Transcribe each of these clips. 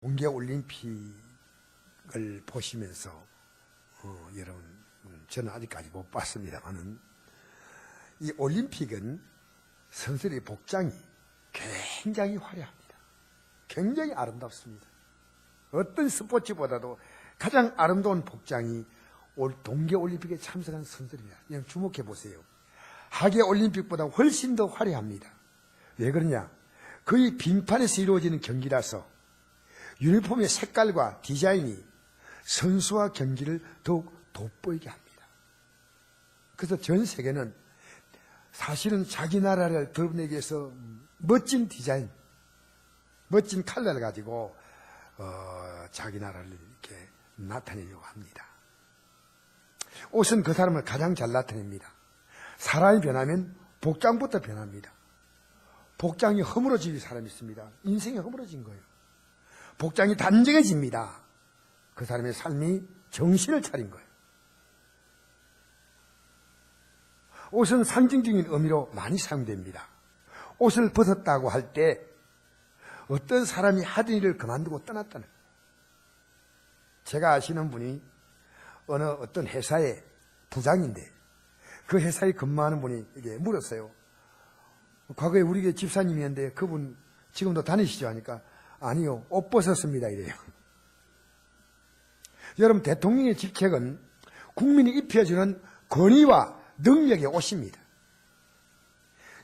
동계올림픽을 보시면서 여러분, 저는 아직까지 못 봤습니다만은 이 올림픽은 선수들의 복장이 굉장히 화려합니다. 굉장히 아름답습니다. 어떤 스포츠보다도 가장 아름다운 복장이 동계올림픽에 참석한 선수들입니다. 그냥 주목해 보세요. 하계올림픽보다 훨씬 더 화려합니다. 왜 그러냐? 거의 빙판에서 이루어지는 경기라서 유니폼의 색깔과 디자인이 선수와 경기를 더욱 돋보이게 합니다. 그래서 전 세계는 사실은 자기 나라를 드러내기 위해서 멋진 디자인, 멋진 컬러를 가지고 자기 나라를 이렇게 나타내려고 합니다. 옷은 그 사람을 가장 잘 나타냅니다. 사람이 변하면 복장부터 변합니다. 복장이 허물어질 사람이 있습니다. 인생이 허물어진 거예요. 복장이 단정해집니다. 그 사람의 삶이 정신을 차린 거예요. 옷은 상징적인 의미로 많이 사용됩니다. 옷을 벗었다고 할 때 어떤 사람이 하던 일을 그만두고 떠났다는 거예요. 제가 아시는 분이 어떤 회사의 부장인데 그 회사에 근무하는 분이 이게 물었어요. 과거에 우리 집사님이었는데 그분 지금도 다니시죠? 하니까 아니요, 옷 벗었습니다 이래요. 여러분, 대통령의 직책은 국민이 입혀주는 권위와 능력의 옷입니다.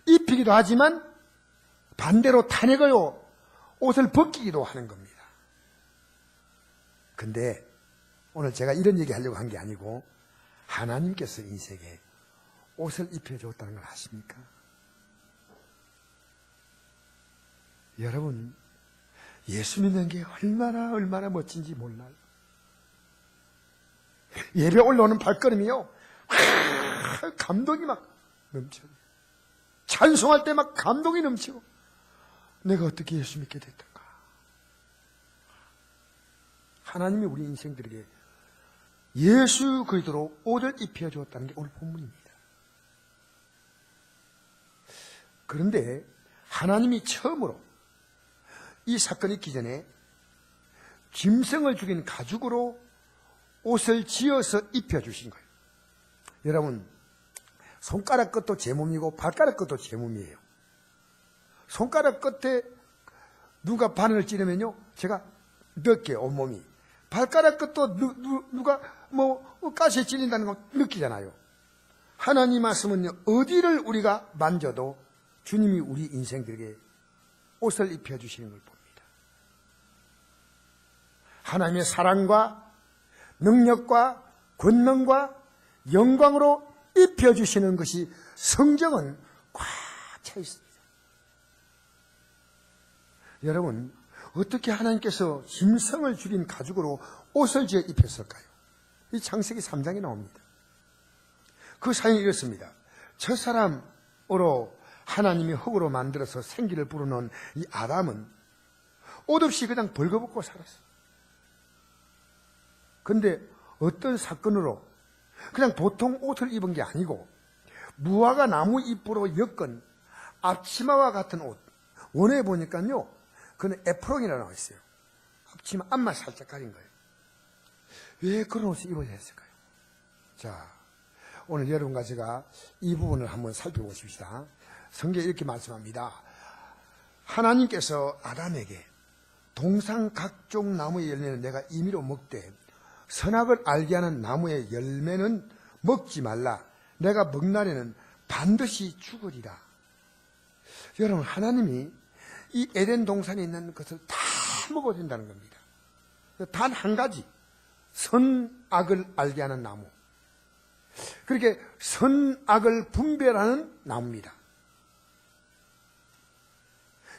입히기도 하지만 반대로 탄핵을 옷을 벗기기도 하는 겁니다. 근데 오늘 제가 이런 얘기 하려고 한 게 아니고 하나님께서 인생에 옷을 입혀줬다는 걸 아십니까? 여러분, 예수 믿는 게 얼마나 멋진지 몰라요. 예배 올라오는 발걸음이요, 감동이 막 넘쳐요. 찬송할 때 막 감동이 넘치고, 내가 어떻게 예수 믿게 됐던가. 하나님이 우리 인생들에게 예수 그리스도로 옷을 입혀주었다는 게 오늘 본문입니다. 그런데 하나님이 처음으로 이 사건이 있기 전에 짐승을 죽인 가죽으로 옷을 지어서 입혀주신 거예요. 여러분, 손가락 끝도 제 몸이고 발가락 끝도 제 몸이에요. 손가락 끝에 누가 바늘을 찌르면요, 제가 느껴요, 온몸이. 발가락 끝도 누가 가시에 찔린다는 거 느끼잖아요. 하나님 말씀은요, 어디를 우리가 만져도 주님이 우리 인생들에게 옷을 입혀주시는 걸 봅니다. 하나님의 사랑과 능력과 권능과 영광으로 입혀주시는 것이 성경은 꽉 차 있습니다. 여러분, 어떻게 하나님께서 짐승을 죽인 가죽으로 옷을 지어 입혔을까요? 이 창세기 3장에 나옵니다. 그 사연이 이렇습니다. 저 사람으로 하나님이 흙으로 만들어서 생기를 불어넣은 이 아담은 옷 없이 그냥 벌거벗고 살았어요. 근데 어떤 사건으로 그냥 보통 옷을 입은 게 아니고 무화과 나무 잎으로 엮은 앞치마와 같은 옷, 원어에 보니까요, 그건 에프론이라고 나와 있어요. 앞치마 앞만 살짝 가린 거예요. 왜 그런 옷을 입어야 했을까요? 자, 오늘 여러분과 제가 이 부분을 한번 살펴보십시다. 성경에 이렇게 말씀합니다. 하나님께서 아담에게 동상 각종 나무의 열매는 내가 임의로 먹되 선악을 알게 하는 나무의 열매는 먹지 말라. 내가 먹날에는 반드시 죽으리라. 여러분, 하나님이 이 에덴 동산에 있는 것을 다 먹어야 된다는 겁니다. 단 한 가지, 선악을 알게 하는 나무. 그렇게 선악을 분별하는 나무입니다.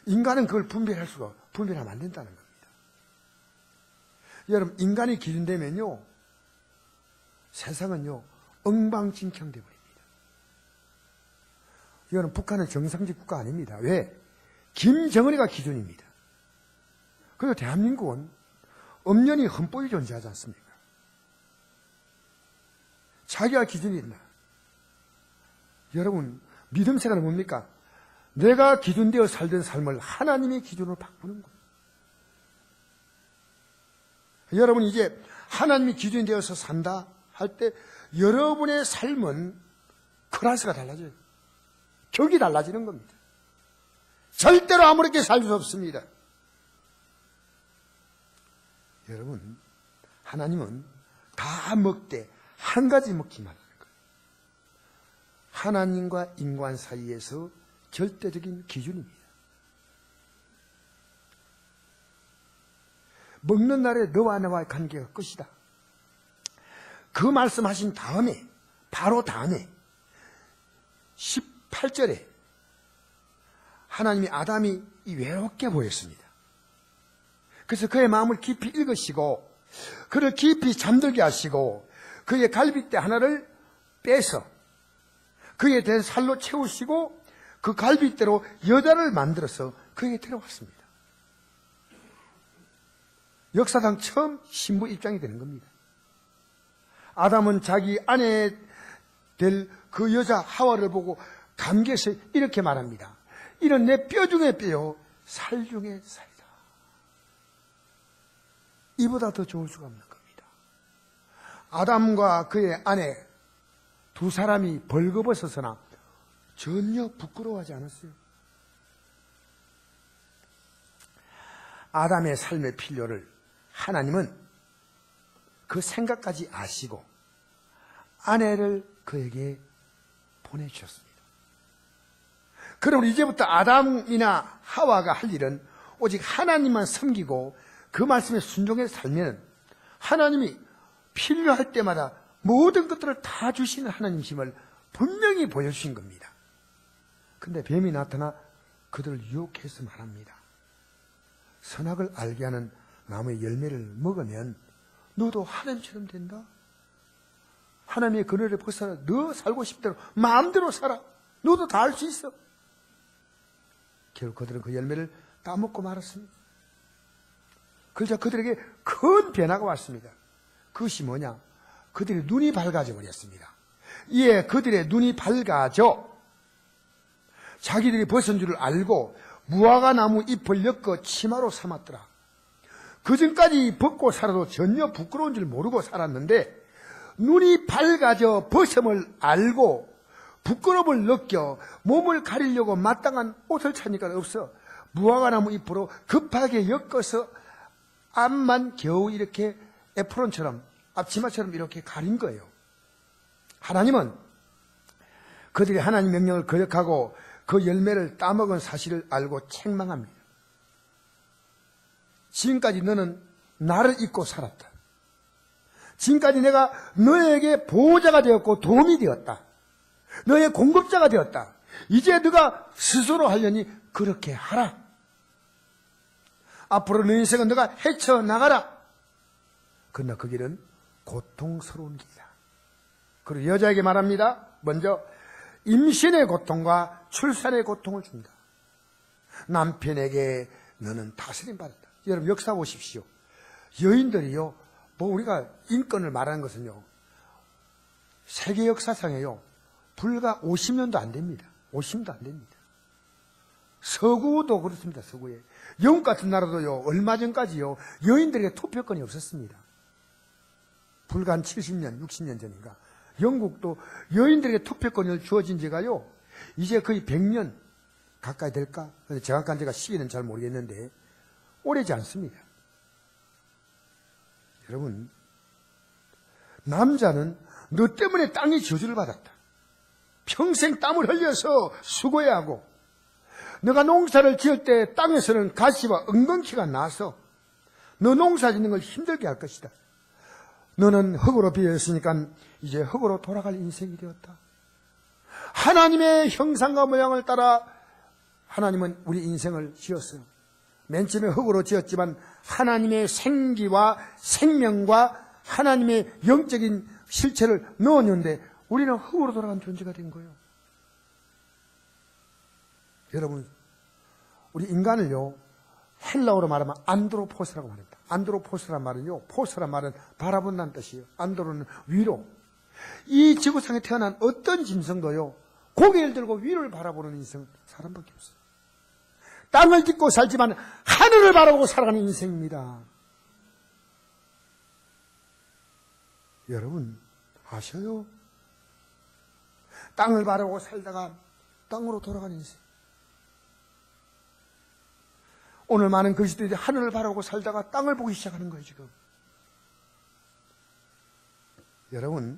인간은 그걸 분별하면 안 된다는 겁니다. 여러분, 인간이 기준되면요, 세상은요, 엉망진창돼 버립니다. 이거는 북한은 정상적 국가 아닙니다. 왜? 김정은이가 기준입니다. 그리고 대한민국은 엄연히 헌법이 존재하지 않습니까? 자기가 기준이 있나? 여러분, 믿음 생활은 뭡니까? 내가 기준되어 살던 삶을 하나님의 기준으로 바꾸는 거예요. 여러분이 이제 하나님이 기준이 되어서 산다 할 때 여러분의 삶은 클래스가 달라져요. 격이 달라지는 겁니다. 절대로 아무렇게 살 수 없습니다. 여러분, 하나님은 다 먹되 한 가지 먹지 말라는 거예요. 하나님과 인간 사이에서 절대적인 기준입니다. 먹는 날에 너와 나와의 관계가 끝이다. 그 말씀하신 다음에, 바로 다음에 18절에 하나님이 아담이 외롭게 보였습니다. 그래서 그의 마음을 깊이 읽으시고 그를 깊이 잠들게 하시고 그의 갈빗대 하나를 빼서 그에 대한 살로 채우시고 그 갈빗대로 여자를 만들어서 그에게 데려왔습니다. 역사상 처음 신부 입장이 되는 겁니다. 아담은 자기 아내 될 그 여자 하와를 보고 감개해서 이렇게 말합니다. 이는 내 뼈 중에 뼈요 살 중에 살이다. 이보다 더 좋을 수가 없는 겁니다. 아담과 그의 아내 두 사람이 벌거벗어서나 전혀 부끄러워하지 않았어요. 아담의 삶의 필요를 하나님은 그 생각까지 아시고 아내를 그에게 보내주셨습니다. 그러므로 이제부터 아담이나 하와가 할 일은 오직 하나님만 섬기고 그 말씀에 순종해서 살면 하나님이 필요할 때마다 모든 것들을 다 주시는 하나님심을 분명히 보여주신 겁니다. 근데 뱀이 나타나 그들을 유혹해서 말합니다. 선악을 알게 하는 나무의 열매를 먹으면 너도 하나님처럼 된다. 하나님의 그늘에 벗어나 너 살고 싶대로 마음대로 살아. 너도 다 할 수 있어. 결국 그들은 그 열매를 따먹고 말았습니다. 그러자 그들에게 큰 변화가 왔습니다. 그것이 뭐냐? 그들의 눈이 밝아져 버렸습니다. 이에 그들의 눈이 밝아져 자기들이 벗은 줄을 알고 무화과 나무 잎을 엮어 치마로 삼았더라. 그전까지 벗고 살아도 전혀 부끄러운 줄 모르고 살았는데 눈이 밝아져 벗음을 알고 부끄러움을 느껴 몸을 가리려고 마땅한 옷을 찾으니까 없어 무화과 나무 잎으로 급하게 엮어서 앞만 겨우 이렇게 에프론처럼 앞치마처럼 이렇게 가린 거예요. 하나님은 그들이 하나님 명령을 거역하고 그 열매를 따먹은 사실을 알고 책망합니다. 지금까지 너는 나를 잊고 살았다. 지금까지 내가 너에게 보호자가 되었고 도움이 되었다. 너의 공급자가 되었다. 이제 네가 스스로 하려니 그렇게 하라. 앞으로 너 인생은 네가 헤쳐나가라. 그러나 그 길은 고통스러운 길이다. 그리고 여자에게 말합니다. 먼저 임신의 고통과 출산의 고통을 준다. 남편에게 너는 다스림 받았다. 여러분 역사 보십시오. 여인들이요, 뭐 우리가 인권을 말하는 것은요, 세계 역사상에요, 불과 50년도 안 됩니다. 50년도 안 됩니다. 서구도 그렇습니다. 서구에. 영국 같은 나라도요, 얼마 전까지요, 여인들에게 투표권이 없었습니다. 불과 한 70년, 60년 전인가. 영국도 여인들에게 투표권을 주어진 지가요, 이제 거의 100년 가까이 될까? 정확한 제가 시기는 잘 모르겠는데, 오래지 않습니다. 여러분, 남자는 너 때문에 땅이 저주를 받았다. 평생 땀을 흘려서 수고해야 하고, 너가 농사를 지을 때 땅에서는 가시와 엉겅퀴가 나서 너 농사 짓는 걸 힘들게 할 것이다. 너는 흙으로 비었으니까 이제 흙으로 돌아갈 인생이 되었다. 하나님의 형상과 모양을 따라 하나님은 우리 인생을 지었어요. 맨 처음에 흙으로 지었지만 하나님의 생기와 생명과 하나님의 영적인 실체를 넣었는데 우리는 흙으로 돌아간 존재가 된 거예요. 여러분, 우리 인간을요, 헬라어로 말하면 안드로포스라고 말합니다. 안드로포스란 말은요, 포스란 말은 바라본다는 뜻이에요. 안드로는 위로. 이 지구상에 태어난 어떤 짐승도요, 고개를 들고 위를 바라보는 인생은 사람밖에 없어요. 땅을 딛고 살지만 하늘을 바라보고 살아가는 인생입니다. 여러분 아셔요? 땅을 바라보고 살다가 땅으로 돌아가는 인생. 오늘 많은 그리스도인들이 하늘을 바라보고 살다가 땅을 보기 시작하는 거예요, 지금. 여러분,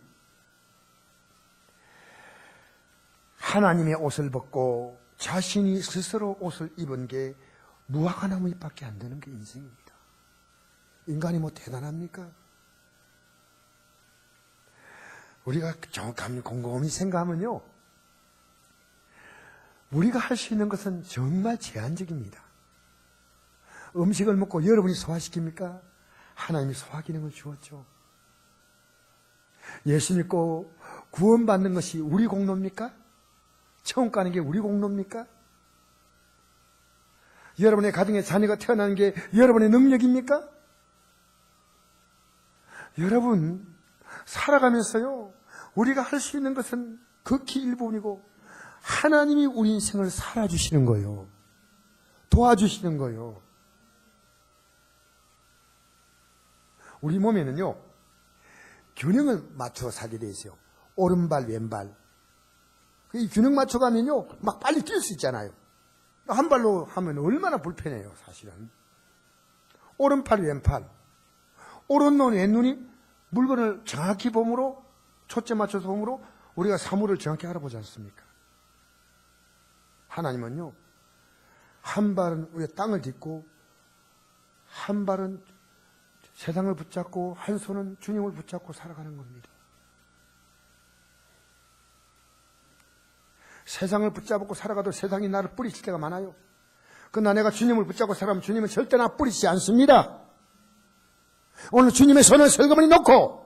하나님의 옷을 벗고 자신이 스스로 옷을 입은 게 무화과나무 잎밖에 안 되는 게 인생입니다. 인간이 뭐 대단합니까? 우리가 정확하게 곰곰이 생각하면요, 우리가 할 수 있는 것은 정말 제한적입니다. 음식을 먹고 여러분이 소화시킵니까? 하나님이 소화 기능을 주었죠. 예수 믿고 구원받는 것이 우리 공로입니까? 천국 가는 게 우리 공로입니까? 여러분의 가정에 자녀가 태어나는 게 여러분의 능력입니까? 여러분, 살아가면서요, 우리가 할 수 있는 것은 극히 일부분이고 하나님이 우리 인생을 살아주시는 거예요. 도와주시는 거예요. 우리 몸에는요, 균형을 맞춰 살게 돼 있어요. 오른발, 왼발. 이 균형 맞춰가면요, 막 빨리 뛸 수 있잖아요. 한 발로 하면 얼마나 불편해요, 사실은. 오른팔, 왼팔. 오른눈, 왼눈이 물건을 정확히 봄으로, 초점 맞춰서 봄으로 우리가 사물을 정확히 알아보지 않습니까? 하나님은요, 한 발은 위에 땅을 딛고, 한 발은 세상을 붙잡고, 한 손은 주님을 붙잡고 살아가는 겁니다. 세상을 붙잡고 살아가도 세상이 나를 뿌리칠 때가 많아요. 그러나 내가 주님을 붙잡고 살아가면 주님은 절대 나 뿌리치지 않습니다. 오늘 주님의 손을 슬그머니 놓고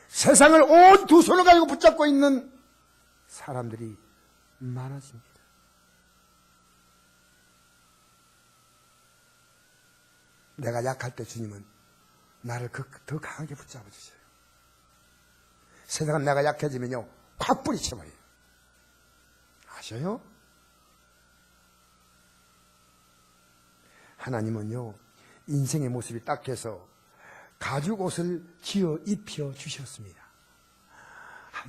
세상을 온 두 손을 가지고 붙잡고 있는 사람들이 많아집니다. 내가 약할 때 주님은 나를 더 강하게 붙잡아 주셔요. 세상은 내가 약해지면요, 확 뿌리쳐버려요. 아셔요? 하나님은요, 인생의 모습이 딱해서 가죽 옷을 지어 입혀 주셨습니다.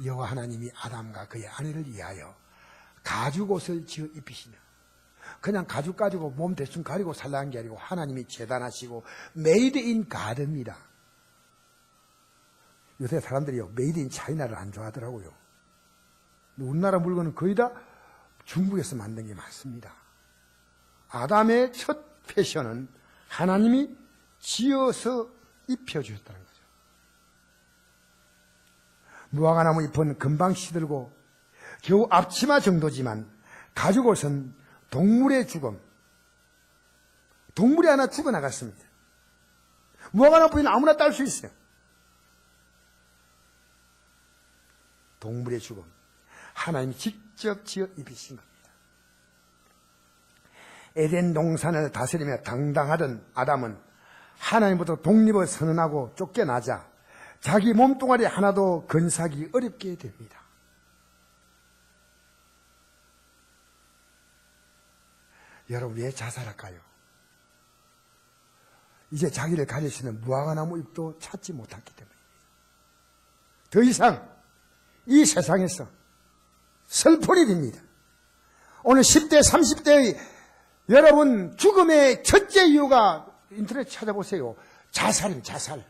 여호와 하나님이 아담과 그의 아내를 위하여 가죽 옷을 지어 입히시냐. 그냥 가죽 가지고 몸 대충 가리고 살라는 게 아니고 하나님이 재단하시고 메이드 인 가드입니다. 요새 사람들이요, 메이드 인 차이나를 안 좋아하더라고요. 우리나라 물건은 거의 다 중국에서 만든 게 많습니다. 아담의 첫 패션은 하나님이 지어서 입혀주셨다는 거죠. 무화과나무 잎은 금방 시들고 겨우 앞치마 정도지만 가죽옷은 동물의 죽음, 동물이 하나 죽어나갔습니다. 무화과나무 뿌리는 아무나 딸 수 있어요. 동물의 죽음, 하나님이 직접 지어 입히신 겁니다. 에덴 동산을 다스리며 당당하던 아담은 하나님부터 독립을 선언하고 쫓겨나자 자기 몸뚱아리 하나도 건사하기 어렵게 됩니다. 여러분, 왜 자살할까요? 이제 자기를 가릴 수 있는 무화과나무 잎도 찾지 못했기 때문입니다. 더 이상 이 세상에서 슬픈 일입니다. 오늘 10대, 30대의 여러분 죽음의 첫째 이유가 인터넷 찾아보세요. 자살입니다. 자살.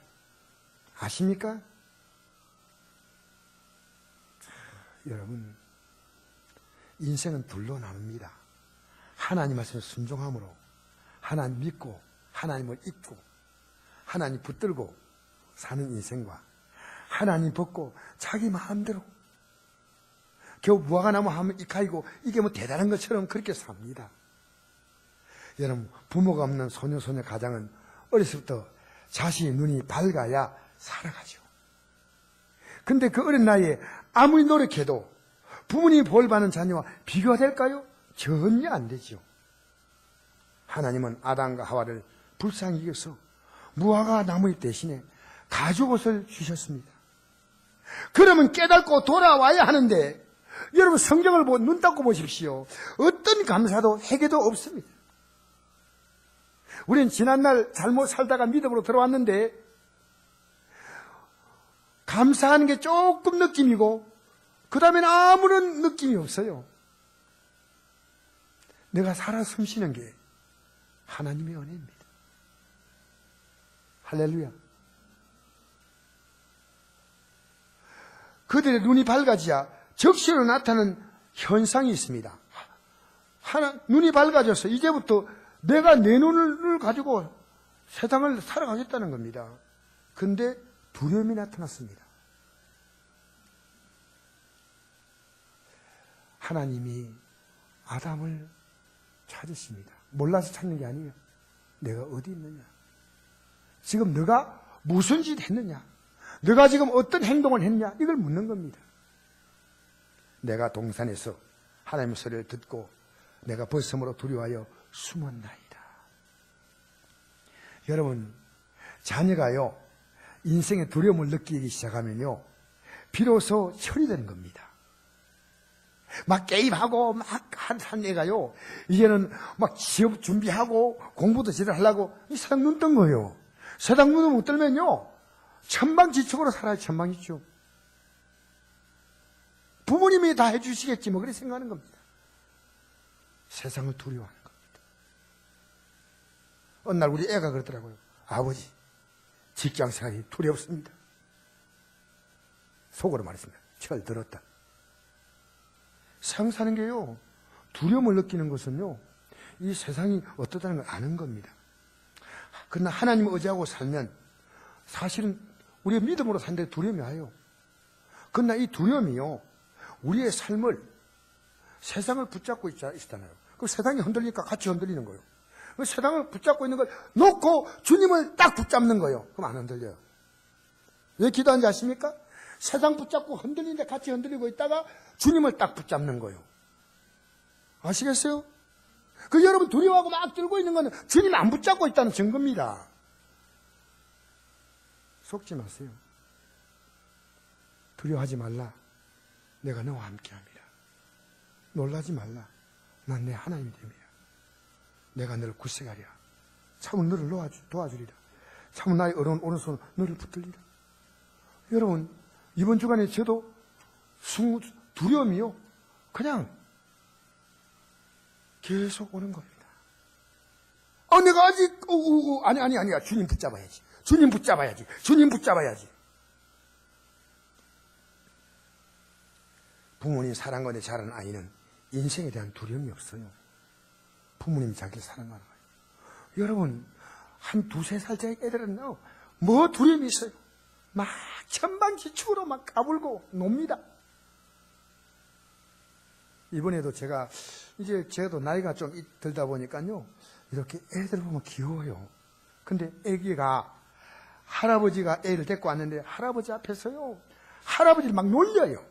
아십니까? 여러분, 인생은 둘로 나눕니다. 하나님 말씀에 순종함으로 하나님 믿고 하나님을 잊고 하나님 붙들고 사는 인생과 하나님 벗고 자기 마음대로 겨우 무화과나무 하면 이카이고 이게 뭐 대단한 것처럼 그렇게 삽니다. 여러분, 부모가 없는 소녀 가장은 어렸을 때부터 자신의 눈이 밝아야 살아가죠. 근데 그 어린 나이에 아무리 노력해도 부모님이 볼 받는 자녀와 비교가 될까요? 전혀 안 되죠. 하나님은 아담과 하와를 불쌍히 여겨서 무화과 나무잎 대신에 가죽옷을 주셨습니다. 그러면 깨닫고 돌아와야 하는데 여러분, 성경을 눈 닦고 보십시오. 어떤 감사도 회개도 없습니다. 우리는 지난날 잘못 살다가 믿음으로 들어왔는데 감사하는 게 조금 느낌이고 그 다음에는 아무런 느낌이 없어요. 내가 살아 숨쉬는 게 하나님의 은혜입니다. 할렐루야. 그들의 눈이 밝아지야 적시로 나타나는 현상이 있습니다. 눈이 밝아져서 이제부터 내가 내 눈을 가지고 세상을 살아가겠다는 겁니다. 근데 두려움이 나타났습니다. 하나님이 아담을 찾으십니다. 몰라서 찾는 게 아니에요. 내가 어디 있느냐? 지금 너가 무슨 짓 했느냐? 너가 지금 어떤 행동을 했냐? 이걸 묻는 겁니다. 내가 동산에서 하나님의 소리를 듣고 내가 벗음으로 두려워하여 숨었나이다. 여러분, 자녀가요, 인생의 두려움을 느끼기 시작하면요, 비로소 철이 되는 겁니다. 막 게임하고 막 한 애가요, 이제는 막 취업 준비하고 공부도 제대로 하려고 이 세상 눈 뜬 거예요. 세상 눈을 못 뜨면요, 천방지축으로 살아요. 천방지축. 부모님이 다 해주시겠지 뭐 그렇게 생각하는 겁니다. 세상을 두려워하는 겁니다. 어느 날 우리 애가 그러더라고요. 아버지, 직장생활이 두렵습니다. 속으로 말했습니다. 철 들었다. 세상 사는 게요, 두려움을 느끼는 것은요, 이 세상이 어떻다는 걸 아는 겁니다. 그러나 하나님을 의지하고 살면 사실은 우리가 믿음으로 사는데 두려움이 와요. 그러나 이 두려움이요, 우리의 삶을, 세상을 붙잡고 있잖아요. 그 세상이 흔들리니까 같이 흔들리는 거예요. 그 세상을 붙잡고 있는 걸 놓고 주님을 딱 붙잡는 거예요. 그럼 안 흔들려요. 왜 기도하는지 아십니까? 세상 붙잡고 흔들리는데 같이 흔들리고 있다가 주님을 딱 붙잡는 거예요. 아시겠어요? 그 여러분 두려워하고 막 들고 있는 거는 주님을 안 붙잡고 있다는 증거입니다. 속지 마세요. 두려워하지 말라. 내가 너와 함께합니다. 놀라지 말라. 난 내 하나님이 됩니다. 내가 너를 구세하리라. 참은 너를 도와주리라. 참은 나의 어려운 오른손 너를 붙들리라. 여러분, 이번 주간에 저도 두려움이요, 그냥 계속 오는 겁니다. 내가 아직 아니야. 주님 붙잡아야지. 주님 붙잡아야지. 주님 붙잡아야지. 부모님 사랑과 내 자라는 아이는 인생에 대한 두려움이 없어요. 부모님이 자기를 사랑하는 거예요. 여러분, 한 2-3살짜리 애들은요, 뭐 두려움이 있어요? 막 천방지축으로 막 까불고 놉니다. 이번에도 제가 이제 저도 나이가 좀 들다 보니까요, 이렇게 애들 보면 귀여워요. 근데 애기가, 할아버지가 애를 데리고 왔는데 할아버지 앞에서요, 할아버지를 막 놀려요.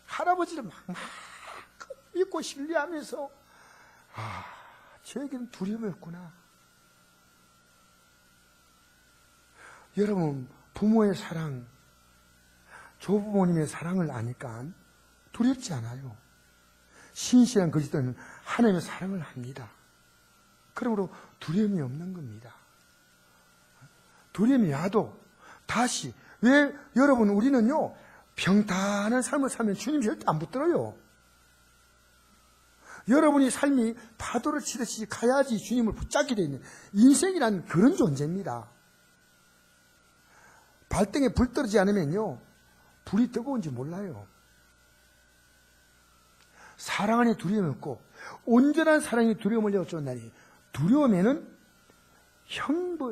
할아버지를 막 믿고 신뢰하면서, 저에게는 두려움이 없구나. 여러분, 부모의 사랑, 조부모님의 사랑을 아니까 두렵지 않아요. 신실한 거짓들은 하나님의 사랑을 합니다. 그러므로 두려움이 없는 겁니다. 두려움이 와도 다시, 왜 여러분, 우리는요, 평탄한 삶을 살면 주님 절대 안 붙들어요. 여러분이 삶이 파도를 치듯이 가야지 주님을 붙잡게 되어 있는 인생이란 그런 존재입니다. 발등에 불 떨어지지 않으면요, 불이 뜨거운지 몰라요. 사랑 안에 두려움이 없고 온전한 사랑이 두려움을 내어쫓나니, 두려움에는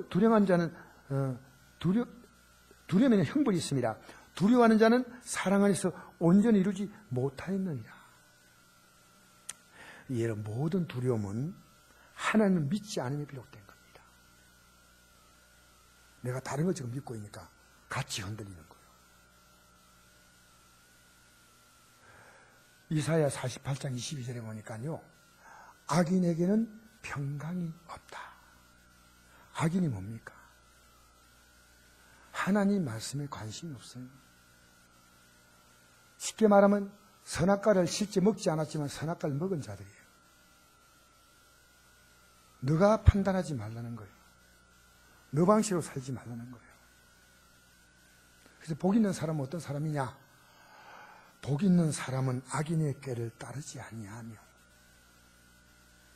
두려워하는 자는 두려움에는 형벌이 있습니다. 두려워하는 자는 사랑 안에서 온전히 이루지 못하였느니라. 이런 모든 두려움은 하나님을 믿지 않음에 비롯된 겁니다. 내가 다른 걸 지금 믿고 있으니까 같이 흔들리는 거예요. 이사야 48장 22절에 보니까요, 악인에게는 평강이 없다. 악인이 뭡니까? 하나님 말씀에 관심이 없어요. 쉽게 말하면 선악과를 실제 먹지 않았지만 선악과를 먹은 자들이에요. 너가 판단하지 말라는 거예요. 너 방식으로 살지 말라는 거예요. 그래서 복 있는 사람은 어떤 사람이냐? 복 있는 사람은 악인의 꾀를 따르지 아니하며.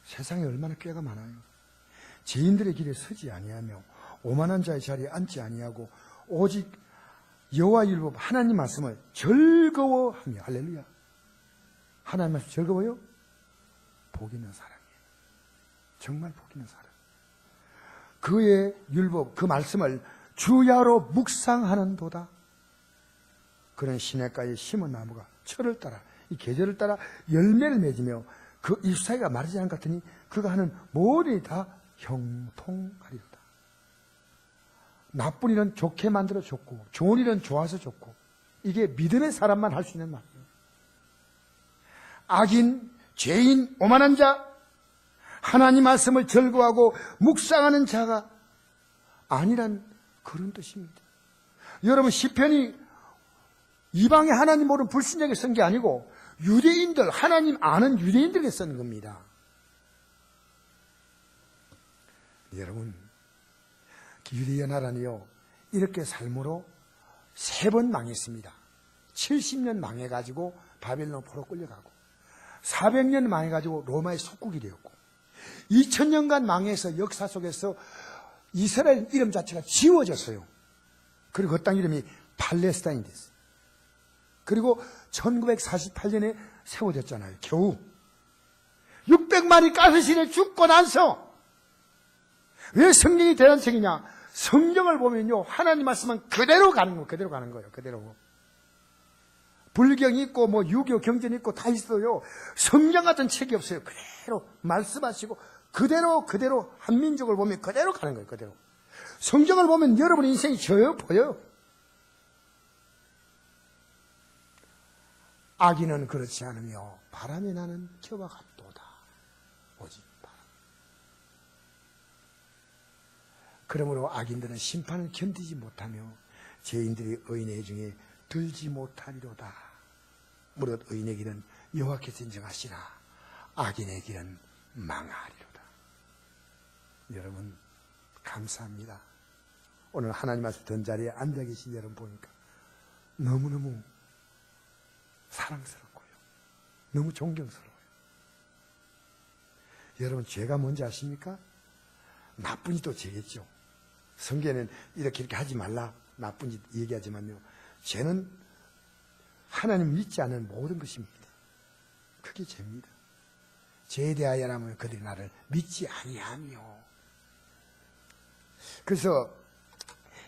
세상에 얼마나 꾀가 많아요. 죄인들의 길에 서지 아니하며 오만한 자의 자리에 앉지 아니하고 오직 여호와 율법 하나님 말씀을 즐거워하며. 할렐루야. 하나님 말씀 즐거워요? 복 있는 사람이에요. 정말 복 있는 사람. 그의 율법 그 말씀을 주야로 묵상하는도다. 그런 시냇가에 심은 나무가 철을 따라 이 계절을 따라 열매를 맺으며 그 잎사귀가 마르지 않을 것 같으니 그가 하는 모든 일이 다 형통하리로다. 나쁜 일은 좋게 만들어 줬고 좋은 일은 좋아서 좋고, 이게 믿음의 사람만 할 수 있는 말이에요. 악인, 죄인, 오만한 자, 하나님 말씀을 즐거워하고 묵상하는 자가 아니란 그런 뜻입니다. 여러분, 시편이 이방의 하나님 모르는 불신자에게 쓴 게 아니고 유대인들, 하나님 아는 유대인들에게 쓴 겁니다. 여러분, 유대의 나라는요, 이렇게 삶으로 3번 망했습니다. 70년 망해가지고 바벨론 포로 끌려가고, 400년 망해가지고 로마의 속국이 되었고, 2000년간 망해서 역사 속에서 이스라엘 이름 자체가 지워졌어요. 그리고 그 땅 이름이 팔레스타인이 됐어요. 그리고 1948년에 세워졌잖아요. 겨우 600만이 가스실에 죽고 나서. 왜 성경이 대단한 책이냐? 성경을 보면요, 하나님 말씀은 그대로 가는 거예요. 그대로 가는 거예요. 그대로. 불경이 있고 뭐 유교 경전이 있고 다 있어요. 성경 같은 책이 없어요. 그대로 말씀하시고 그대로 한민족을 보면 그대로 가는 거예요. 그대로. 성경을 보면 여러분의 인생이 저요 보여요. 악인은 그렇지 않으며 바람이 나는 겨와 같도다. 오직 바람. 그러므로 악인들은 심판을 견디지 못하며 죄인들이 의인의 중에 들지 못하리로다. 무릇 의인의 길은 여호와께서 인정하시나 악인의 길은 망하리로다. 여러분, 감사합니다. 오늘 하나님 말씀 듣는 자리에 앉아 계신 여러분 보니까 너무너무 사랑스럽고요, 너무 존경스러워요. 여러분, 죄가 뭔지 아십니까? 나쁜 짓도 죄겠죠. 성경에는 이렇게 하지 말라, 나쁜 짓 얘기하지만요, 죄는 하나님 믿지 않는 모든 것입니다. 그게 죄입니다. 죄에 대하여라면 그들이 나를 믿지 아니하며. 그래서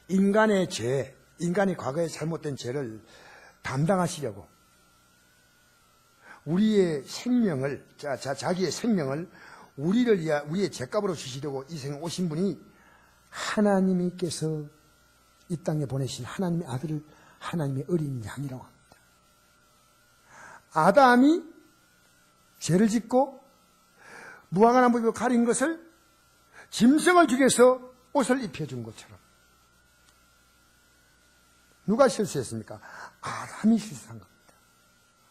인간의 죄, 인간이 과거에 잘못된 죄를 담당하시려고 우리의 생명을, 자기의 생명을 우리를 위하 우리의 죄값으로 주시려고 이 생에 오신 분이 하나님께서 이 땅에 보내신 하나님의 아들을 하나님의 어린 양이라고 합니다. 아담이 죄를 짓고 무화과나무로 가린 것을 짐승을 죽여서 옷을 입혀준 것처럼. 누가 실수했습니까? 아담이 실수한 겁니다.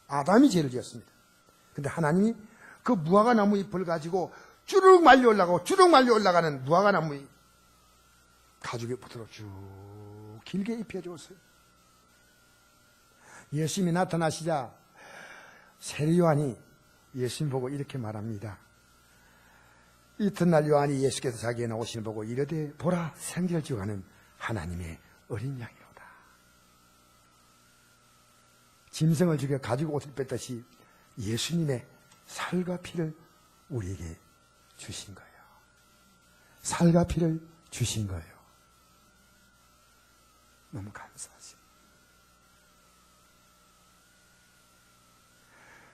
아담이 죄를 지었습니다. 근데 하나님이 그 무화과나무 잎을 가지고 쭈룩 말려 올라가고 쭈룩 말려 올라가는 무화과나무 가죽에 붙들어 쭉 길게 입혀줬어요. 예수님이 나타나시자 세례 요한이 예수님 보고 이렇게 말합니다. 이튿날 요한이 예수께서 자기에 나오시는 보고 이르되 보라, 생기를 주어가는 하나님의 어린 양이로다. 짐승을 죽여 가지고 옷을 뺐듯이 예수님의 살과 피를 우리에게 주신 거예요. 살과 피를 주신 거예요. 너무 감사하죠.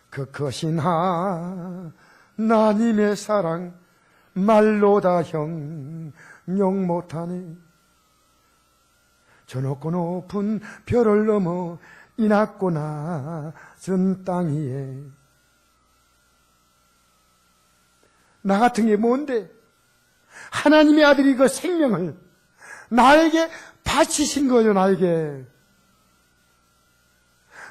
그 크신 하나님의 사랑 말로 다 형용 못하네. 저 높고 높은 별을 넘어 이 낮고 낮은 땅 위에 나 같은 게 뭔데? 하나님의 아들이 그 생명을 나에게 바치신 거예요. 나에게.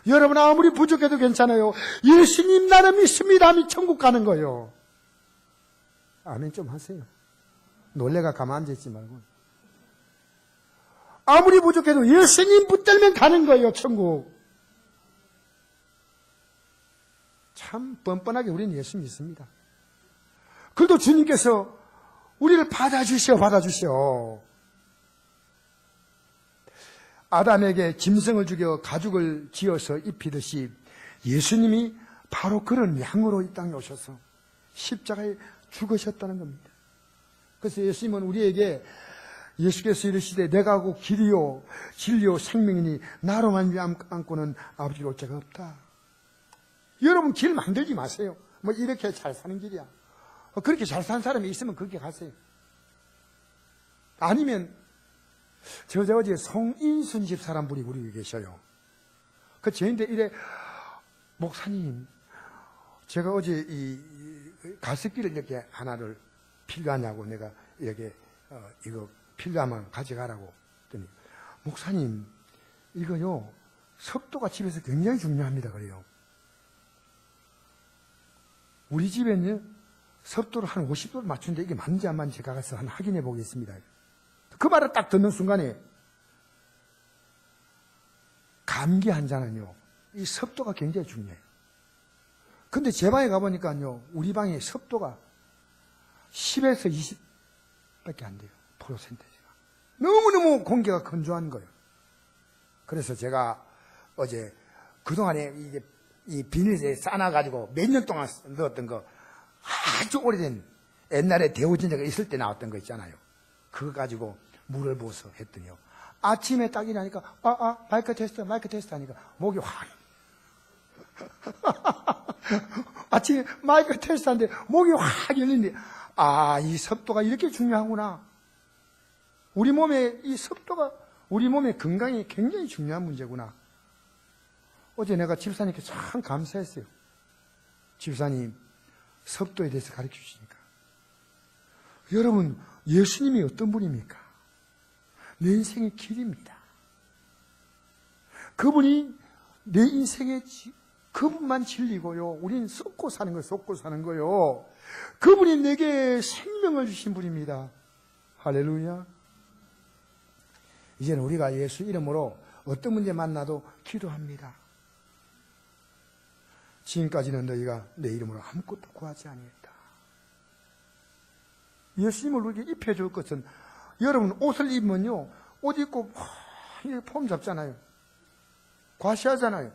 여러분, 아무리 부족해도 괜찮아요. 예수님 나를 믿습니다 하면 천국 가는 거예요. 아멘 좀 하세요. 놀래가 가만 앉아있지 말고. 아무리 부족해도 예수님 붙들면 가는 거예요, 천국. 참 뻔뻔하게 우리는 예수 믿습니다. 그래도 주님께서 우리를 받아주셔. 아담에게 짐승을 죽여 가죽을 지어서 입히듯이 예수님이 바로 그런 양으로 이 땅에 오셔서 십자가에 죽으셨다는 겁니다. 그래서 예수님은 우리에게 예수께서 이르시되 내가 곧 길이요 진리요 생명이니 나로 말미암고는 아버지로 올 자가 없다. 여러분 길 만들지 마세요. 뭐 이렇게 잘 사는 길이야. 그렇게 잘 사는 사람이 있으면 그렇게 가세요. 아니면 저 어제 송인순 집사람 분이 우리 계셔요. 그 저인데 이래 목사님 제가 어제 이 가습기를 이렇게 하나를 필요하냐고 내가 이렇게 이거 필요하면 가져가라고 했더니 목사님 이거요 습도가 집에서 굉장히 중요합니다 그래요. 우리 집에는요 습도를 한 50도를 맞추는데 이게 맞는지 안 맞는지 제가 가서 한번 확인해 보겠습니다. 그 말을 딱 듣는 순간에 감기 환자는요 이 습도가 굉장히 중요해요. 근데 제 방에 가보니까요 우리 방의 습도가 10에서 20밖에 안 돼요. 퍼센테이지가. 너무너무 공기가 건조한 거예요. 그래서 제가 어제 그동안에 이게 이 비닐에 싸놔가지고 몇 년 동안 넣었던 거 아주 오래된 옛날에 대우전자가 있을 때 나왔던 거 있잖아요. 그거 가지고 물을 부어서 했더니요. 아침에 딱 일어나니까 마이크 테스트 하니까 목이 확 아침에 마이크 테스트 하는데 목이 확 열리는데 이 습도가 이렇게 중요하구나. 우리 몸에 이 습도가 우리 몸의 건강이 굉장히 중요한 문제구나. 어제 내가 집사님께 참 감사했어요. 집사님 습도에 대해서 가르쳐 주시니까. 여러분 예수님이 어떤 분입니까? 내 인생의 길입니다. 그분이 내 인생의 그분만 진리고요. 우리는 썩고 사는 거요. 그분이 내게 생명을 주신 분입니다. 할렐루야. 이제는 우리가 예수 이름으로 어떤 문제 만나도 기도합니다. 지금까지는 너희가 내 이름으로 아무것도 구하지 아니했다. 예수님을 우리에게 입혀줄 것은 여러분 옷을 입으면요 옷 입고 폼 잡잖아요. 과시하잖아요.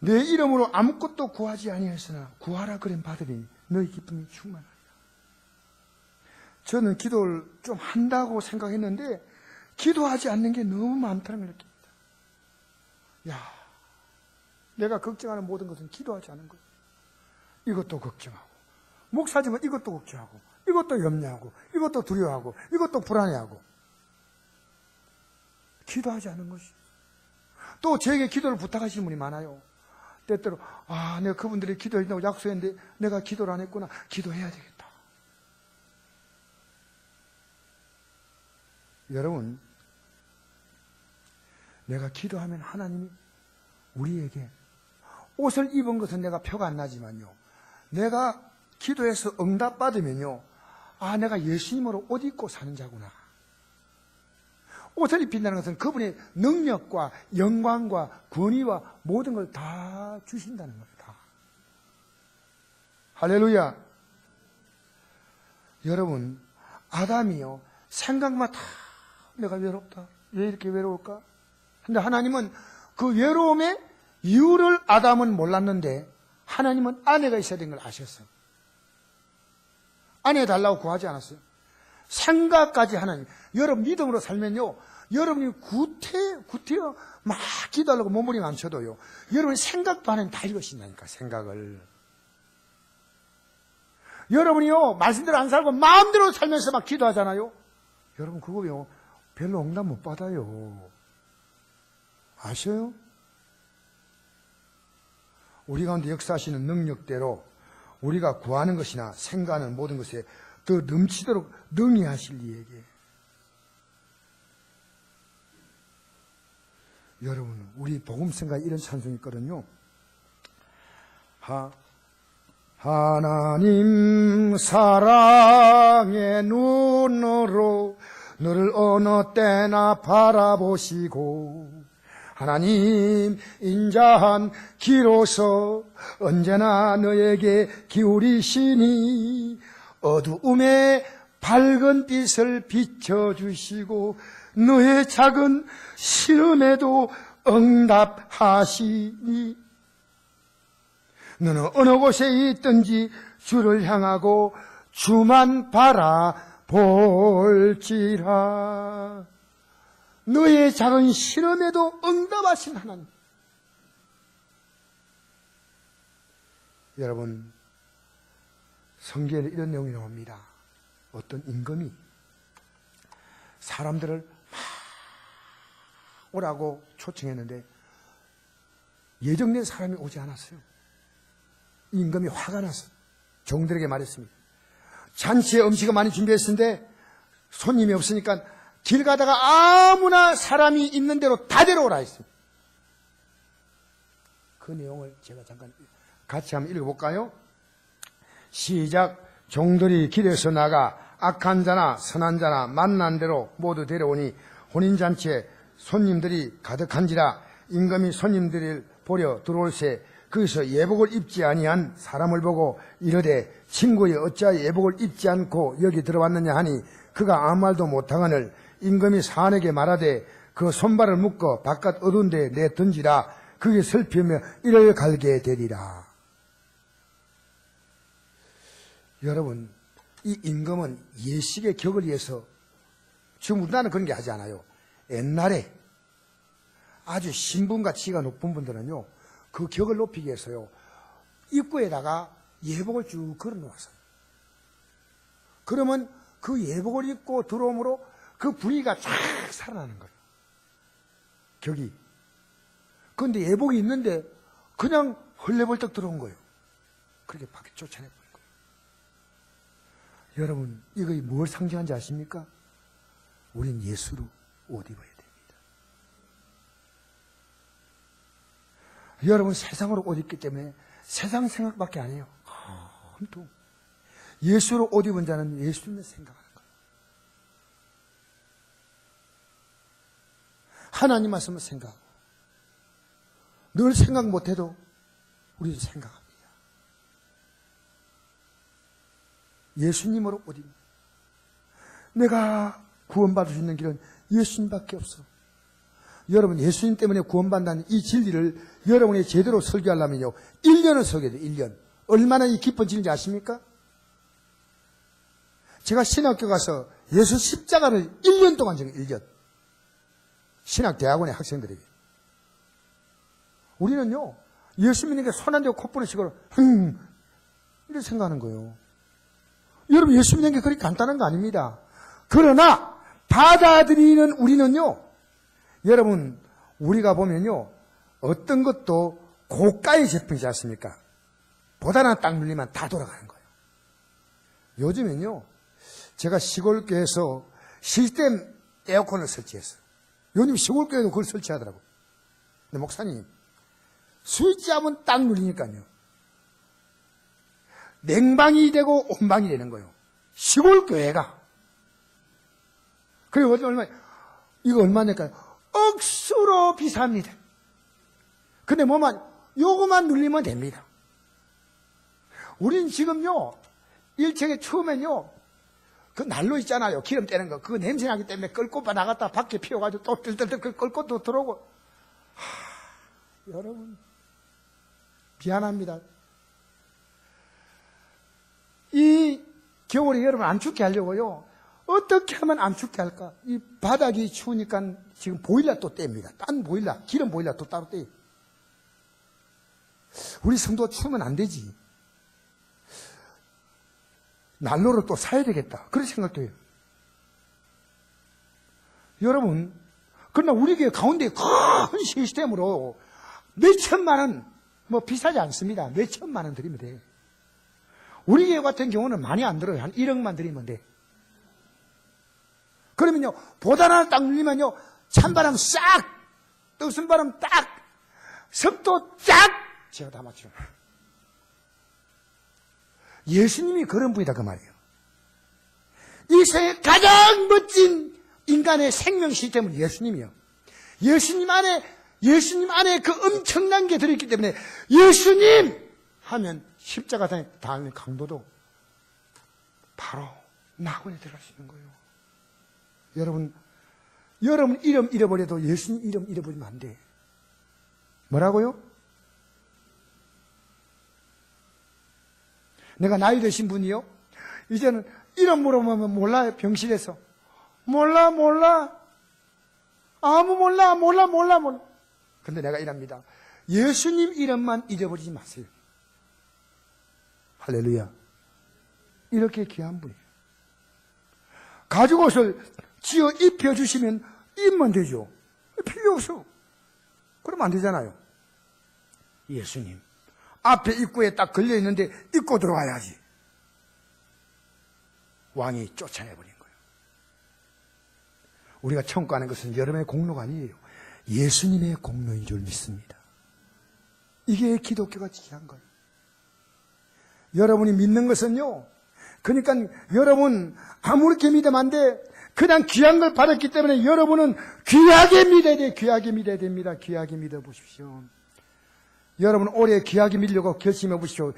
내 이름으로 아무것도 구하지 아니하였으나 구하라 그럼 받으니 너희 기쁨이 충만하리라. 저는 기도를 좀 한다고 생각했는데 기도하지 않는 게 너무 많다는 걸 느낍니다. 내가 걱정하는 모든 것은 기도하지 않은 거예요. 이것도 걱정하고 목사지만 이것도 걱정하고 이것도 염려하고 이것도 두려워하고 이것도 불안해하고 기도하지 않은 것이. 또 저에게 기도를 부탁하시는 분이 많아요. 때때로 내가 그분들이 기도해준다고 약속했는데 내가 기도를 안 했구나. 기도해야 되겠다. 여러분 내가 기도하면 하나님이 우리에게 옷을 입은 것은 내가 표가 안 나지만요 내가 기도해서 응답받으면요 내가 예수님으로 옷 입고 사는 자구나. 옷을 입힌다는 것은 그분의 능력과 영광과 권위와 모든 걸 다 주신다는 거예요. 다. 할렐루야. 여러분 아담이요 생각만 다 내가 외롭다. 왜 이렇게 외로울까? 근데 하나님은 그 외로움의 이유를 아담은 몰랐는데 하나님은 아내가 있어야 되는 걸 아셨어요. 아내 달라고 구하지 않았어요. 생각까지 하나님. 여러분 믿음으로 살면요 여러분이 구태여 막 기도하려고 몸부림 안 쳐도요 여러분이 생각도 하나님 다 읽으신다니까. 생각을 여러분이요 말씀대로 안 살고 마음대로 살면서 막 기도하잖아요. 여러분 그거요 별로 응답 못 받아요. 아셔요? 우리 가운데 역사하시는 능력대로 우리가 구하는 것이나 생각하는 모든 것에 더 넘치도록 능히 하실 이에게. 여러분 우리 복음성가에 이런 찬송이 있거든요. 하나님 사랑의 눈으로 너를 어느 때나 바라보시고 하나님 인자한 귀로서 언제나 너에게 기울이시니 어두움에 밝은 빛을 비춰주시고 너의 작은 시름에도 응답하시니 너는 어느 곳에 있든지 주를 향하고 주만 바라볼지라. 너의 작은 시름에도 응답하신 하나님. 여러분, 성경에 이런 내용이 나옵니다. 어떤 임금이 사람들을 막 오라고 초청했는데 예정된 사람이 오지 않았어요. 임금이 화가 나서 종들에게 말했습니다. 잔치에 음식을 많이 준비했는데 손님이 없으니까 길 가다가 아무나 사람이 있는 대로 다 데려오라 했습니다. 그 내용을 제가 잠깐 같이 한번 읽어볼까요? 시작. 종들이 길에서 나가 악한 자나 선한 자나 만난 대로 모두 데려오니 혼인잔치에 손님들이 가득한지라. 임금이 손님들을 보려 들어올새 거기서 예복을 입지 아니한 사람을 보고 이르되 친구여 어찌하여 예복을 입지 않고 여기 들어왔느냐 하니 그가 아무 말도 못하거늘 임금이 사내게 말하되 그 손발을 묶어 바깥 어두운 데 내던지라. 그게 슬피며 이를 갈게 되리라. 여러분, 이 임금은 예식의 격을 위해서, 지금 우리나라는 그런 게 하지 않아요. 옛날에 아주 신분과 지위가 높은 분들은요, 그 격을 높이기 위해서요, 입구에다가 예복을 쭉 걸어 놓았어요. 그러면 그 예복을 입고 들어오므로 그 분위기가 쫙 살아나는 거예요. 격이. 그런데 예복이 있는데 그냥 헐레벌떡 들어온 거예요. 그렇게 밖에 쫓아내버린 거예요. 여러분, 이거 뭘 상징하는지 아십니까? 우린 예수로 옷 입어야 됩니다. 여러분, 세상으로 옷 입기 때문에 세상 생각밖에 안 해요. 온통 예수로 옷 입은 자는 예수님을 생각하는 거예요. 하나님 말씀을 생각하고 늘 생각 못해도 우리도 생각합니다. 예수님으로 옷 입는, 내가 구원받을 수 있는 길은 예수님밖에 없어. 여러분, 예수님 때문에 구원받는 이 진리를 여러분이 제대로 설교하려면요, 1년을 설교해야 돼요. 1년. 얼마나 이 깊은 진리인지 아십니까? 제가 신학교 가서 예수 십자가를 1년 동안 적어요. 1년. 신학대학원의 학생들에게. 우리는요, 예수 믿는 게 손 안 대고 콧부는 식으로 이렇게 생각하는 거예요. 여러분, 예수 믿는 게 그렇게 간단한 거 아닙니다. 그러나 받아들이는 우리는요, 여러분, 우리가 보면요, 어떤 것도 고가의 제품이지 않습니까? 보다나 딱 눌리면 다 돌아가는 거예요. 요즘엔요, 제가 시골교회에서 시스템 에어컨을 설치했어요. 요즘 시골교회도 그걸 설치하더라고요. 근데 목사님, 스위치 하면 딱 눌리니까요, 냉방이 되고 온방이 되는 거예요. 시골교회가. 그리고 이거 얼마니까요? 억수로 비쌉니다. 근데 뭐만, 요거만 눌리면 됩니다. 우린 지금요, 1층에 추우면요, 그 난로 있잖아요. 기름 떼는 거. 그거 냄새 나기 때문에 끌고 나갔다 밖에 피워가지고 또 뜰뜰뜰 끌고 또 들어오고. 여러분, 미안합니다. 이 겨울에 여러분 안 춥게 하려고요, 어떻게 하면 안 춥게 할까? 이 바닥이 추우니까 지금 보일러 또 뗍니다. 딴 보일러, 기름 보일러 또 따로 떼요. 우리 성도 추우면 안 되지. 난로를 또 사야 되겠다. 그런 생각도 해요. 여러분, 그러나 우리 교회 가운데 큰 시스템으로 몇 천만 원, 뭐 비싸지 않습니다. 몇 천만 원 드리면 돼. 우리 교회 같은 경우는 많이 안 들어요. 한 1억만 드리면 돼. 그러면요, 보단 하나 딱 눌리면요, 찬바람 싹, 뜨거운 바람 딱, 습도 쫙, 제가 다 맞추는 거예요. 예수님이 그런 분이다 그 말이에요. 이 세상에 가장 멋진 인간의 생명 시스템은 예수님이요. 예수님 안에 그 엄청난 게 들어있기 때문에 예수님 하면 십자가상에 닿는 강도도 바로 낙원에 들어갈 수 있는 거예요. 여러분 이름 잃어버려도 예수님 이름 잃어버리면 안 돼. 뭐라고요? 내가 나이 드신 분이요, 이제는 이름 물어보면 몰라요. 병실에서 몰라 아무 몰라. 근데 내가 이랍니다. 예수님 이름만 잊어버리지 마세요. 할렐루야. 이렇게 귀한 분이에요. 가죽 옷을 지어 입혀주시면 입으면 되죠. 필요 없어. 그러면 안 되잖아요. 예수님 앞에 입구에 딱 걸려있는데 입고 들어와야지. 왕이 쫓아내버린 거예요. 우리가 천국 가는 것은 여러분의 공로가 아니에요. 예수님의 공로인 줄 믿습니다. 이게 기독교가 지키한 거예요. 여러분이 믿는 것은요, 그러니까 여러분 아무렇게 믿으면 안 돼. 그냥 귀한 걸 받았기 때문에 여러분은 귀하게 믿어야 돼. 귀하게 믿어야 됩니다. 귀하게 믿어보십시오. 여러분 올해 귀하게 믿으려고 결심해 보십시오.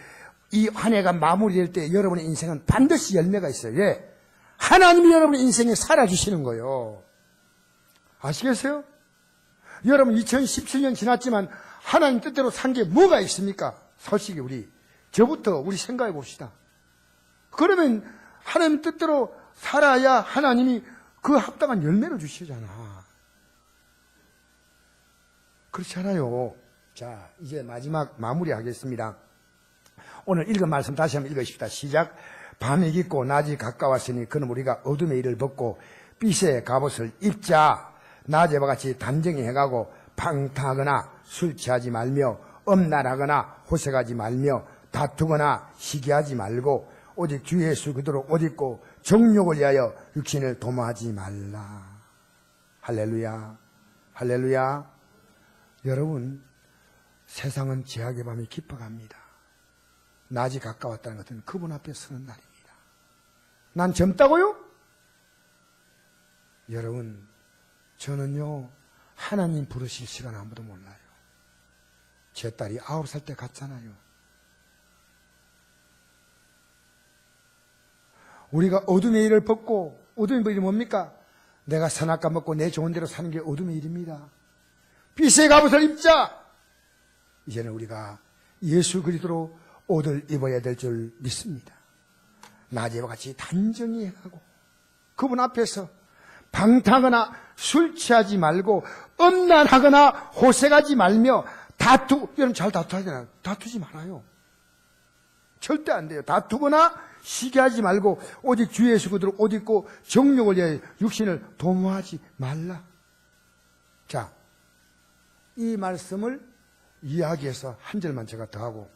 이 한 해가 마무리될 때 여러분의 인생은 반드시 열매가 있어요. 예. 하나님이 여러분의 인생에 살아주시는 거예요. 아시겠어요? 여러분 2017년 지났지만 하나님 뜻대로 산 게 뭐가 있습니까? 솔직히 저부터 우리 생각해 봅시다. 그러면 하나님 뜻대로 살아야 하나님이 그 합당한 열매를 주시잖아. 그렇지 않아요? 자, 이제 마지막 마무리하겠습니다. 오늘 읽은 말씀 다시 한번 읽으십시다. 시작. 밤이 깊고 낮이 가까웠으니 그는 우리가 어둠의 일을 벗고 빛의 갑옷을 입자. 낮에와 같이 단정히 해가고 방탕하거나 술 취하지 말며 엄란하거나 호색하지 말며 다투거나 시기하지 말고 오직 주 예수 그대로 옷 입고 정욕을 위하여 육신을 도모하지 말라. 할렐루야. 할렐루야. 여러분, 세상은 제약의 밤이 깊어갑니다. 낮이 가까웠다는 것은 그분 앞에 서는 날입니다. 난 젊다고요? 여러분, 저는요, 하나님 부르실 시간 아무도 몰라요. 제 딸이 9살 때 갔잖아요. 우리가 어둠의 일을 벗고, 어둠의 일이 뭡니까? 내가 선악과 먹고 내 좋은 대로 사는 게 어둠의 일입니다. 빛의 갑옷을 입자. 이제는 우리가 예수 그리스도로 옷을 입어야 될 줄 믿습니다. 낮에와 같이 단정히 하고 그분 앞에서 방탕하거나 술 취하지 말고 엄란하거나 호색하지 말며 여러분 잘 다투잖아요. 다투지 말아요. 절대 안 돼요. 다투거나 시기하지 말고 오직 주 예수 그대로 옷 입고 정욕을 위해 육신을 도모하지 말라. 자, 이 말씀을 이야기해서 한 절만 제가 더 하고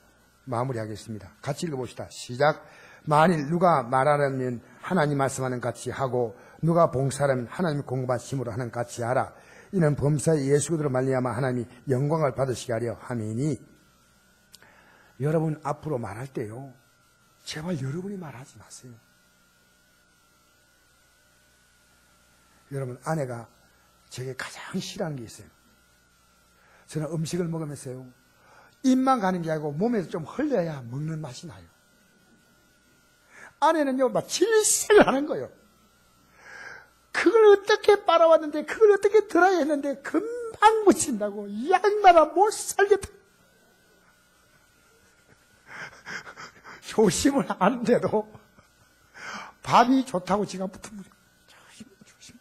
마무리하겠습니다. 같이 읽어봅시다. 시작. 만일 누가 말하려면 하나님 말씀하는 같이 하고 누가 봉사하면 하나님 공부하심으로 하는 같이 하라. 이는 범사에 예수 그대로 말미암아 하나님이 영광을 받으시게 하려 함이니. 여러분 앞으로 말할 때요, 제발 여러분이 말하지 마세요. 여러분, 아내가 제게 가장 싫어하는 게 있어요. 저는 음식을 먹으면서요, 입만 가는 게 아니고 몸에서 좀 흘려야 먹는 맛이 나요. 아내는요, 막 질색을 하는 거예요. 그걸 어떻게 빨아왔는데, 그걸 어떻게 들어야 했는데, 금방 묻힌다고. 이 양반아, 못 살겠다. 조심을 하는데도, 밥이 좋다고 지가 붙은 거죠. 조심.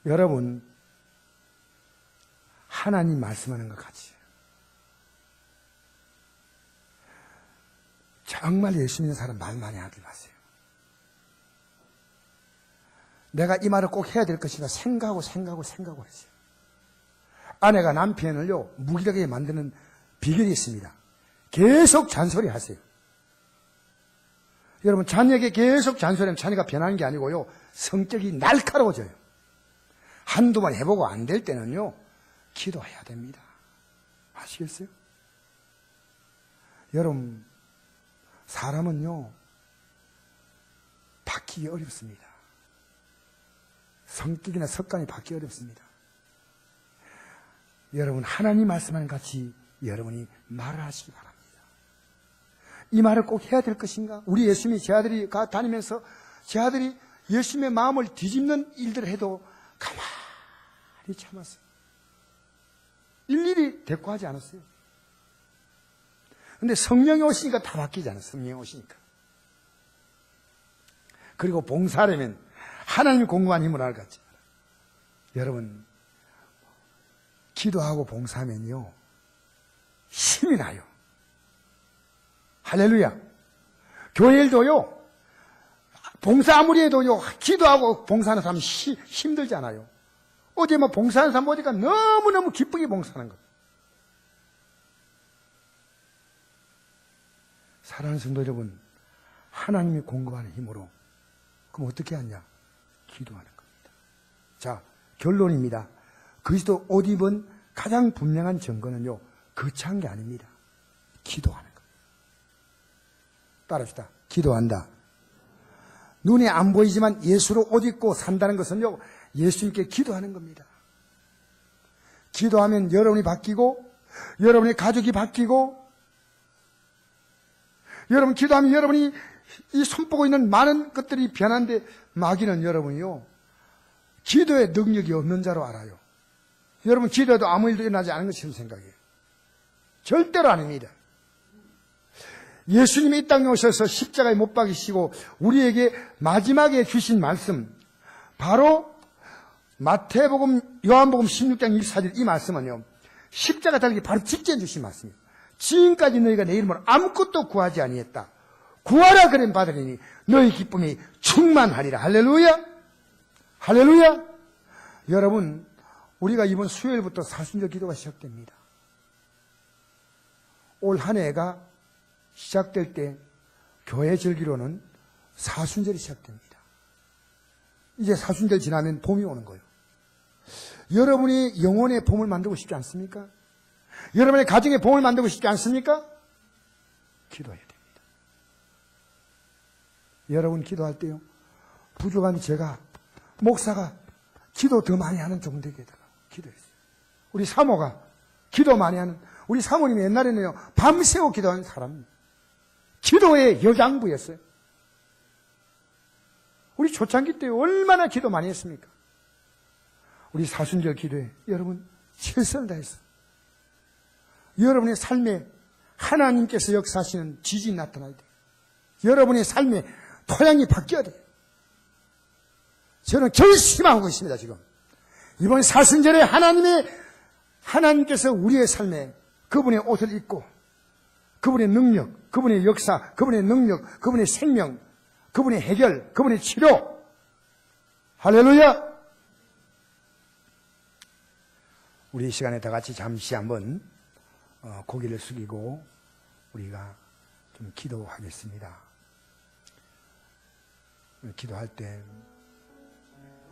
여러분, 하나님 말씀하는 것 같이. 정말 예수 믿는 사람 말 많이 하지 마세요. 내가 이 말을 꼭 해야 될 것이다 생각하고 했어요. 아내가 남편을요, 무기력하게 만드는 비결이 있습니다. 계속 잔소리 하세요. 여러분, 자녀에게 계속 잔소리하면 자녀가 변하는 게 아니고요, 성격이 날카로워져요. 한두 번 해보고 안 될 때는요, 기도해야 됩니다. 아시겠어요? 여러분, 사람은요, 바뀌기 어렵습니다. 성격이나 습관이 바뀌기 어렵습니다. 여러분, 하나님 말씀하는 같이 여러분이 말을 하시기 바랍니다. 이 말을 꼭 해야 될 것인가? 우리 예수님이 제 아들이 다니면서 제 아들이 예수님의 마음을 뒤집는 일들을 해도 가만히 참았어요. 일일이 대꾸하지 않았어요. 근데 성령이 오시니까 다 바뀌지 않아요. 성령이 오시니까. 그리고 봉사하려면 하나님이 공급한 힘을 알겠지. 여러분, 기도하고 봉사하면요, 힘이 나요. 할렐루야. 교회 일도요, 봉사 아무리 해도요, 기도하고 봉사하는 사람 힘들지 않아요. 어제 뭐 봉사하는 사람 보니까 너무너무 기쁘게 봉사하는 거예요. 사랑하는 성도 여러분, 하나님이 공급하는 힘으로, 그럼 어떻게 하냐? 기도하는 겁니다. 자, 결론입니다. 그리스도 옷 입은 가장 분명한 증거는요, 거창한 게 아닙니다. 기도하는 겁니다. 따라합시다. 기도한다. 눈에 안 보이지만 예수로 옷 입고 산다는 것은요, 예수님께 기도하는 겁니다. 기도하면 여러분이 바뀌고, 여러분의 가족이 바뀌고, 여러분 기도하면 여러분이 이 손보고 있는 많은 것들이 변한데, 마귀는 여러분이요, 기도의 능력이 없는 자로 알아요. 여러분 기도해도 아무 일도 일어나지 않은 것처럼 생각해요. 절대로 아닙니다. 예수님이 이 땅에 오셔서 십자가에 못 박이시고 우리에게 마지막에 주신 말씀, 바로 마태복음, 요한복음 16장 24절 이 말씀은요, 십자가 달기 바로 직전에 주신 말씀이에요. 지금까지 너희가 내 이름으로 아무것도 구하지 아니했다. 구하라 그럼 받으리니 너희 기쁨이 충만하리라. 할렐루야. 할렐루야. 여러분, 우리가 이번 수요일부터 사순절 기도가 시작됩니다. 올 한 해가 시작될 때 교회 절기로는 사순절이 시작됩니다. 이제 사순절 지나면 봄이 오는 거예요. 여러분이 영혼의 봄을 만들고 싶지 않습니까? 여러분의 가정의 봄을 만들고 싶지 않습니까? 기도해야 됩니다. 여러분 기도할 때요, 부족한 제가, 목사가 기도 더 많이 하는 종들에게다가 기도했어요. 우리 사모가 기도 많이 하는, 우리 사모님이 옛날에는요, 밤새워 기도하는 사람입니다. 기도의 여장부였어요. 우리 초창기 때 얼마나 기도 많이 했습니까? 우리 사순절 기도에 여러분 최선을 다했어요. 여러분의 삶에 하나님께서 역사하시는 지진이 나타나야 돼요. 여러분의 삶의 토양이 바뀌어야 돼요. 저는 결심하고 있습니다. 지금 이번 사순절에 하나님께서 우리의 삶에 그분의 옷을 입고 그분의 능력, 그분의 역사, 그분의 능력, 그분의 생명, 그분의 해결, 그분의 치료. 할렐루야. 우리 이 시간에 다 같이 잠시 한번 고개를 숙이고 우리가 좀 기도하겠습니다. 기도할 때